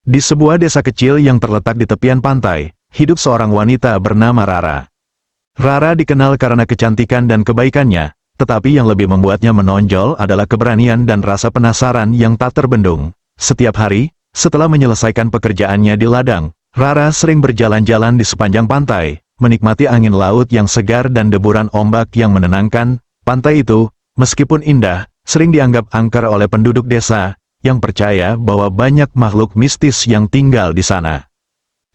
Di sebuah desa kecil yang terletak di tepian pantai, hidup seorang wanita bernama Rara. Rara dikenal karena kecantikan dan kebaikannya, tetapi yang lebih membuatnya menonjol adalah keberanian dan rasa penasaran yang tak terbendung. Setiap hari, setelah menyelesaikan pekerjaannya di ladang, Rara sering berjalan-jalan di sepanjang pantai, menikmati angin laut yang segar dan deburan ombak yang menenangkan. Pantai itu, meskipun indah, sering dianggap angker oleh penduduk desa, yang percaya bahwa banyak makhluk mistis yang tinggal di sana.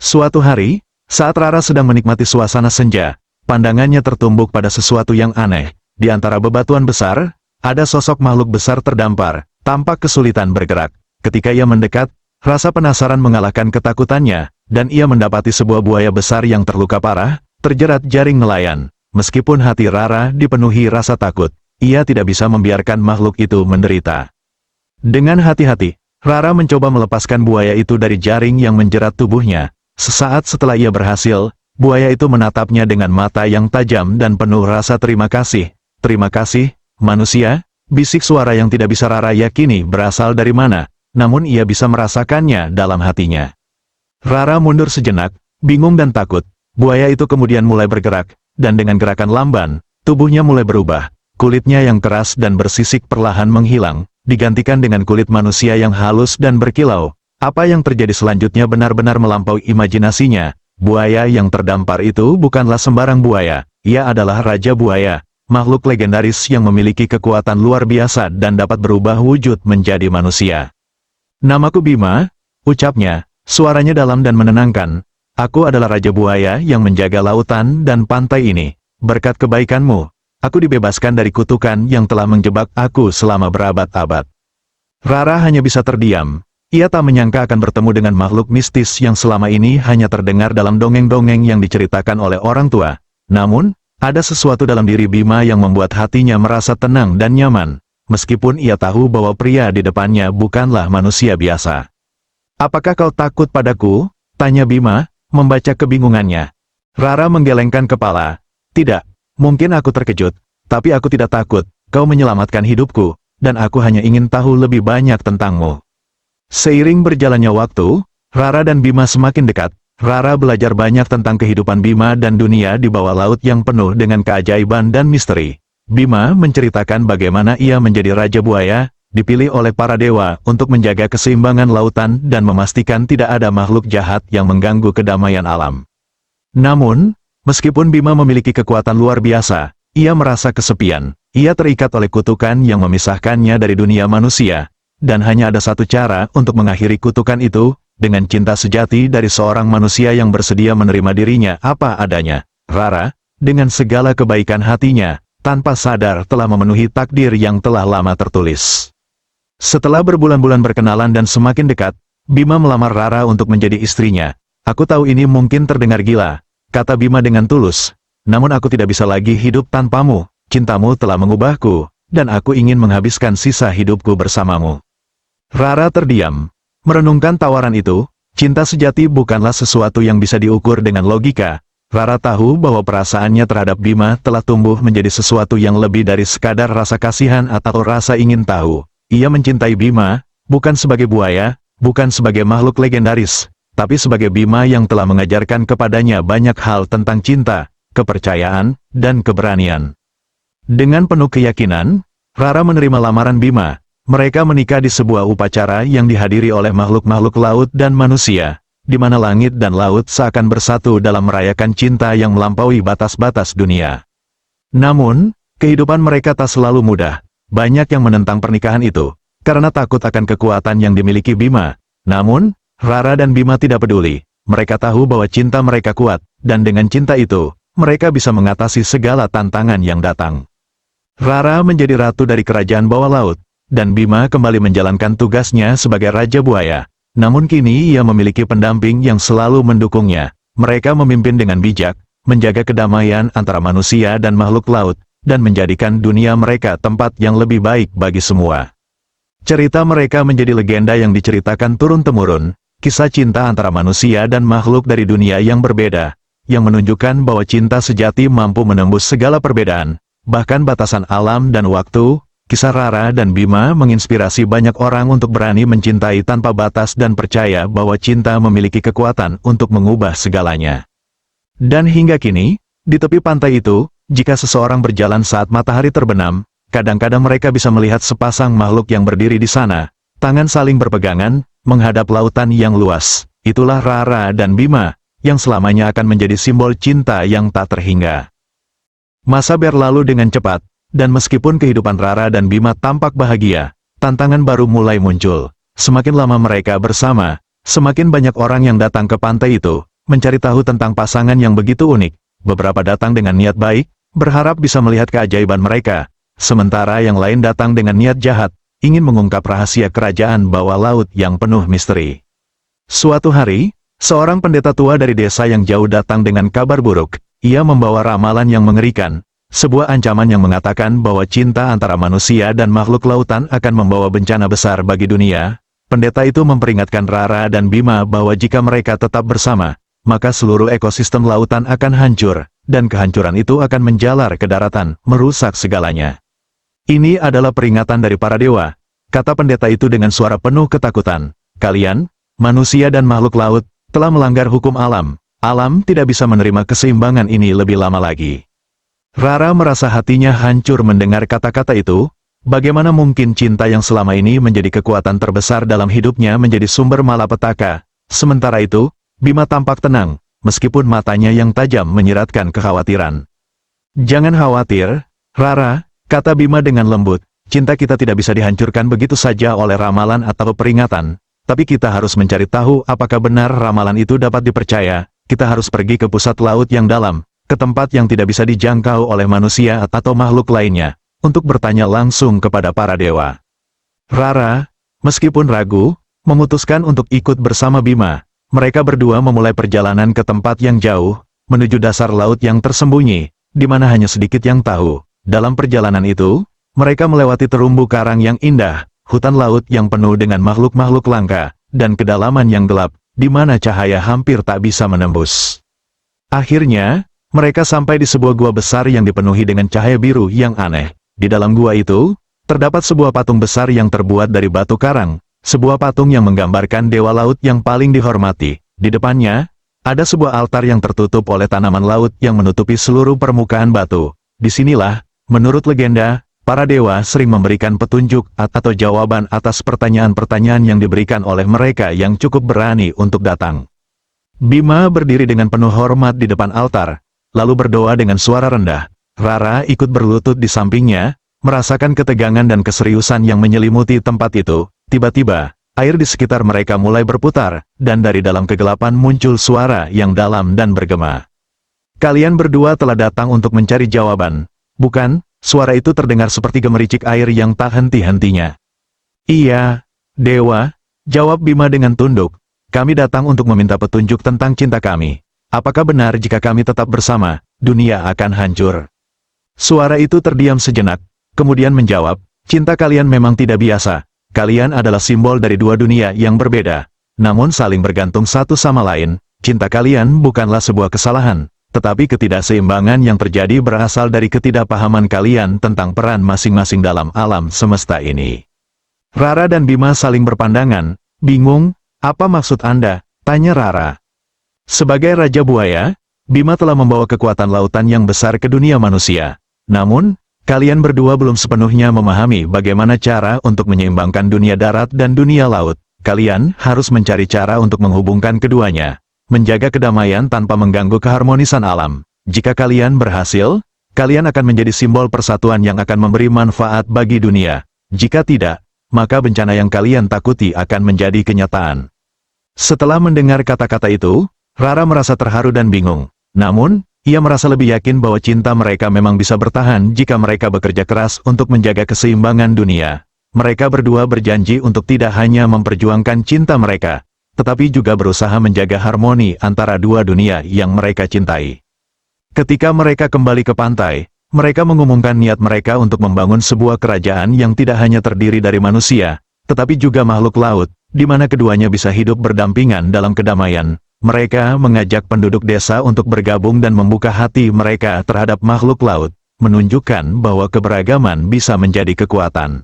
Suatu hari, saat Rara sedang menikmati suasana senja, pandangannya tertumbuk pada sesuatu yang aneh. Di antara bebatuan besar, ada sosok makhluk besar terdampar, tampak kesulitan bergerak. Ketika ia mendekat, rasa penasaran mengalahkan ketakutannya, dan ia mendapati sebuah buaya besar yang terluka parah, terjerat jaring nelayan. Meskipun hati Rara dipenuhi rasa takut, ia tidak bisa membiarkan makhluk itu menderita. Dengan hati-hati, Rara mencoba melepaskan buaya itu dari jaring yang menjerat tubuhnya. Sesaat setelah ia berhasil, buaya itu menatapnya dengan mata yang tajam dan penuh rasa terima kasih. "Terima kasih, manusia," bisik suara yang tidak bisa Rara yakini berasal dari mana, namun ia bisa merasakannya dalam hatinya. Rara mundur sejenak, bingung dan takut. Buaya itu kemudian mulai bergerak, dan dengan gerakan lamban, tubuhnya mulai berubah. Kulitnya yang keras dan bersisik perlahan menghilang, digantikan dengan kulit manusia yang halus dan berkilau. Apa yang terjadi selanjutnya benar-benar melampaui imajinasinya. Buaya yang terdampar itu bukanlah sembarang buaya, ia adalah Raja Buaya, makhluk legendaris yang memiliki kekuatan luar biasa dan dapat berubah wujud menjadi manusia. "Namaku Bima," ucapnya, suaranya dalam dan menenangkan. "Aku adalah Raja Buaya yang menjaga lautan dan pantai ini. Berkat kebaikanmu, aku dibebaskan dari kutukan yang telah menjebak aku selama berabad-abad." Rara hanya bisa terdiam. Ia tak menyangka akan bertemu dengan makhluk mistis yang selama ini hanya terdengar dalam dongeng-dongeng yang diceritakan oleh orang tua. Namun, ada sesuatu dalam diri Bima yang membuat hatinya merasa tenang dan nyaman, meskipun ia tahu bahwa pria di depannya bukanlah manusia biasa. "Apakah kau takut padaku?" tanya Bima, membaca kebingungannya. Rara menggelengkan kepala. "Tidak, mungkin aku terkejut, tapi aku tidak takut. Kau menyelamatkan hidupku, dan aku hanya ingin tahu lebih banyak tentangmu." Seiring berjalannya waktu, Rara dan Bima semakin dekat. Rara belajar banyak tentang kehidupan Bima dan dunia di bawah laut yang penuh dengan keajaiban dan misteri. Bima menceritakan bagaimana ia menjadi Raja Buaya, dipilih oleh para dewa untuk menjaga keseimbangan lautan dan memastikan tidak ada makhluk jahat yang mengganggu kedamaian alam. Namun, meskipun Bima memiliki kekuatan luar biasa, ia merasa kesepian. Ia terikat oleh kutukan yang memisahkannya dari dunia manusia, dan hanya ada satu cara untuk mengakhiri kutukan itu, dengan cinta sejati dari seorang manusia yang bersedia menerima dirinya apa adanya. Rara, dengan segala kebaikan hatinya, tanpa sadar telah memenuhi takdir yang telah lama tertulis. Setelah berbulan-bulan berkenalan dan semakin dekat, Bima melamar Rara untuk menjadi istrinya. "Aku tahu ini mungkin terdengar gila," kata Bima dengan tulus. "Namun aku tidak bisa lagi hidup tanpamu. Cintamu telah mengubahku, dan aku ingin menghabiskan sisa hidupku bersamamu." Rara terdiam, merenungkan tawaran itu. Cinta sejati bukanlah sesuatu yang bisa diukur dengan logika. Rara tahu bahwa perasaannya terhadap Bima telah tumbuh menjadi sesuatu yang lebih dari sekadar rasa kasihan atau rasa ingin tahu. Ia mencintai Bima, bukan sebagai buaya, bukan sebagai makhluk legendaris, tapi sebagai Bima yang telah mengajarkan kepadanya banyak hal tentang cinta, kepercayaan, dan keberanian. Dengan penuh keyakinan, Rara menerima lamaran Bima. Mereka menikah di sebuah upacara yang dihadiri oleh makhluk-makhluk laut dan manusia, di mana langit dan laut seakan bersatu dalam merayakan cinta yang melampaui batas-batas dunia. Namun, kehidupan mereka tak selalu mudah. Banyak yang menentang pernikahan itu, karena takut akan kekuatan yang dimiliki Bima. Namun, Rara dan Bima tidak peduli. Mereka tahu bahwa cinta mereka kuat, dan dengan cinta itu, mereka bisa mengatasi segala tantangan yang datang. Rara menjadi ratu dari kerajaan bawah laut, dan Bima kembali menjalankan tugasnya sebagai Raja Buaya. Namun kini ia memiliki pendamping yang selalu mendukungnya. Mereka memimpin dengan bijak, menjaga kedamaian antara manusia dan makhluk laut, dan menjadikan dunia mereka tempat yang lebih baik bagi semua. Cerita mereka menjadi legenda yang diceritakan turun-temurun, kisah cinta antara manusia dan makhluk dari dunia yang berbeda, yang menunjukkan bahwa cinta sejati mampu menembus segala perbedaan, bahkan batasan alam dan waktu. kisah Rara dan Bima menginspirasi banyak orang untuk berani mencintai tanpa batas dan percaya bahwa cinta memiliki kekuatan untuk mengubah segalanya. Dan hingga kini, di tepi pantai itu, jika seseorang berjalan saat matahari terbenam, kadang-kadang mereka bisa melihat sepasang makhluk yang berdiri di sana, tangan saling berpegangan, menghadap lautan yang luas. Itulah Rara dan Bima, yang selamanya akan menjadi simbol cinta yang tak terhingga. Masa berlalu dengan cepat, dan meskipun kehidupan Rara dan Bima tampak bahagia, tantangan baru mulai muncul. Semakin lama mereka bersama, semakin banyak orang yang datang ke pantai itu, mencari tahu tentang pasangan yang begitu unik. Beberapa datang dengan niat baik, berharap bisa melihat keajaiban mereka, sementara yang lain datang dengan niat jahat, ingin mengungkap rahasia kerajaan bawah laut yang penuh misteri. Suatu hari, seorang pendeta tua dari desa yang jauh datang dengan kabar buruk. Ia membawa ramalan yang mengerikan, sebuah ancaman yang mengatakan bahwa cinta antara manusia dan makhluk lautan akan membawa bencana besar bagi dunia. Pendeta itu memperingatkan Rara dan Bima bahwa jika mereka tetap bersama, maka seluruh ekosistem lautan akan hancur, dan kehancuran itu akan menjalar ke daratan, merusak segalanya. Ini adalah peringatan dari para dewa, kata pendeta itu dengan suara penuh ketakutan. Kalian, manusia dan makhluk laut, telah melanggar hukum alam. Alam tidak bisa menerima keseimbangan ini lebih lama lagi. Rara merasa hatinya hancur mendengar kata-kata itu. Bagaimana mungkin cinta yang selama ini menjadi kekuatan terbesar dalam hidupnya menjadi sumber malapetaka? Sementara itu, Bima tampak tenang, meskipun matanya yang tajam menyiratkan kekhawatiran. Jangan khawatir, Rara, kata Bima dengan lembut. Cinta kita tidak bisa dihancurkan begitu saja oleh ramalan atau peringatan. Tapi kita harus mencari tahu apakah benar ramalan itu dapat dipercaya. Kita harus pergi ke pusat laut yang dalam, ke tempat yang tidak bisa dijangkau oleh manusia atau makhluk lainnya, untuk bertanya langsung kepada para dewa. Rara, meskipun ragu, memutuskan untuk ikut bersama Bima. Mereka berdua memulai perjalanan ke tempat yang jauh, menuju dasar laut yang tersembunyi, di mana hanya sedikit yang tahu. Dalam perjalanan itu, mereka melewati terumbu karang yang indah, hutan laut yang penuh dengan makhluk-makhluk langka, dan kedalaman yang gelap, di mana cahaya hampir tak bisa menembus. Akhirnya, mereka sampai di sebuah gua besar yang dipenuhi dengan cahaya biru yang aneh. Di dalam gua itu, terdapat sebuah patung besar yang terbuat dari batu karang, sebuah patung yang menggambarkan dewa laut yang paling dihormati. Di depannya, ada sebuah altar yang tertutup oleh tanaman laut yang menutupi seluruh permukaan batu. Disinilah, menurut legenda, para dewa sering memberikan petunjuk atau jawaban atas pertanyaan-pertanyaan yang diberikan oleh mereka yang cukup berani untuk datang. Bima berdiri dengan penuh hormat di depan altar, lalu berdoa dengan suara rendah. Rara ikut berlutut di sampingnya, merasakan ketegangan dan keseriusan yang menyelimuti tempat itu. Tiba-tiba, air di sekitar mereka mulai berputar, dan dari dalam kegelapan muncul suara yang dalam dan bergema. Kalian berdua telah datang untuk mencari jawaban, bukan? Suara itu terdengar seperti gemericik air yang tak henti-hentinya. Iya, Dewa, jawab Bima dengan tunduk. Kami datang untuk meminta petunjuk tentang cinta kami. Apakah benar jika kami tetap bersama, dunia akan hancur? Suara itu terdiam sejenak, kemudian menjawab, cinta kalian memang tidak biasa. Kalian adalah simbol dari dua dunia yang berbeda, namun saling bergantung satu sama lain. Cinta kalian bukanlah sebuah kesalahan, tetapi ketidakseimbangan yang terjadi berasal dari ketidakpahaman kalian tentang peran masing-masing dalam alam semesta ini. Rara dan Bima saling berpandangan, bingung, apa maksud Anda? Tanya Rara. Sebagai Raja Buaya, Bima telah membawa kekuatan lautan yang besar ke dunia manusia. Namun, kalian berdua belum sepenuhnya memahami bagaimana cara untuk menyeimbangkan dunia darat dan dunia laut. Kalian harus mencari cara untuk menghubungkan keduanya. Menjaga kedamaian tanpa mengganggu keharmonisan alam. Jika kalian berhasil, kalian akan menjadi simbol persatuan yang akan memberi manfaat bagi dunia. Jika tidak, maka bencana yang kalian takuti akan menjadi kenyataan. Setelah mendengar kata-kata itu, Rara merasa terharu dan bingung. Namun, ia merasa lebih yakin bahwa cinta mereka memang bisa bertahan jika mereka bekerja keras untuk menjaga keseimbangan dunia. Mereka berdua berjanji untuk tidak hanya memperjuangkan cinta mereka, tetapi juga berusaha menjaga harmoni antara dua dunia yang mereka cintai. Ketika mereka kembali ke pantai, mereka mengumumkan niat mereka untuk membangun sebuah kerajaan yang tidak hanya terdiri dari manusia, tetapi juga makhluk laut, di mana keduanya bisa hidup berdampingan dalam kedamaian. Mereka mengajak penduduk desa untuk bergabung dan membuka hati mereka terhadap makhluk laut. menunjukkan bahwa keberagaman bisa menjadi kekuatan.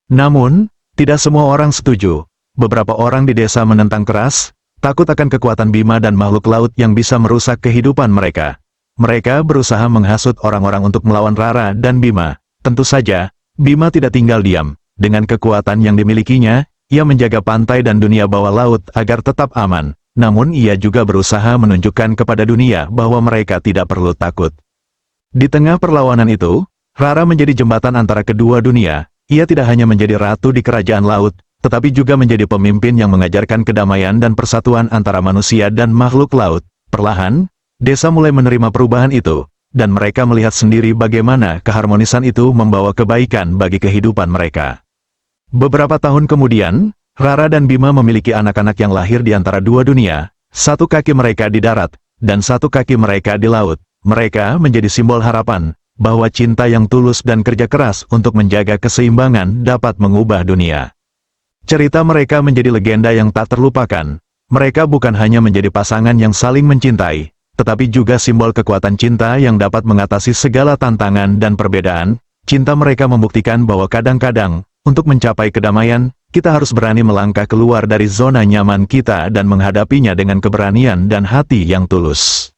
Namun, tidak semua orang setuju. Beberapa orang di desa menentang keras, takut akan kekuatan Bima dan makhluk laut yang bisa merusak kehidupan mereka. Mereka berusaha menghasut orang-orang untuk melawan Rara dan Bima. Tentu saja, Bima tidak tinggal diam. Dengan kekuatan yang dimilikinya, ia menjaga pantai dan dunia bawah laut agar tetap aman. Namun ia juga berusaha menunjukkan kepada dunia bahwa mereka tidak perlu takut. Di tengah perlawanan itu, Rara menjadi jembatan antara kedua dunia. Ia tidak hanya menjadi ratu di kerajaan laut, tetapi juga menjadi pemimpin yang mengajarkan kedamaian dan persatuan antara manusia dan makhluk laut. Perlahan, desa mulai menerima perubahan itu, dan mereka melihat sendiri bagaimana keharmonisan itu membawa kebaikan bagi kehidupan mereka. Beberapa tahun kemudian, Rara dan Bima memiliki anak-anak yang lahir di antara dua dunia, satu kaki mereka di darat, dan satu kaki mereka di laut. Mereka menjadi simbol harapan, bahwa cinta yang tulus dan kerja keras untuk menjaga keseimbangan dapat mengubah dunia. Cerita mereka menjadi legenda yang tak terlupakan. Mereka bukan hanya menjadi pasangan yang saling mencintai, tetapi juga simbol kekuatan cinta yang dapat mengatasi segala tantangan dan perbedaan. Cinta mereka membuktikan bahwa kadang-kadang, untuk mencapai kedamaian, kita harus berani melangkah keluar dari zona nyaman kita dan menghadapinya dengan keberanian dan hati yang tulus.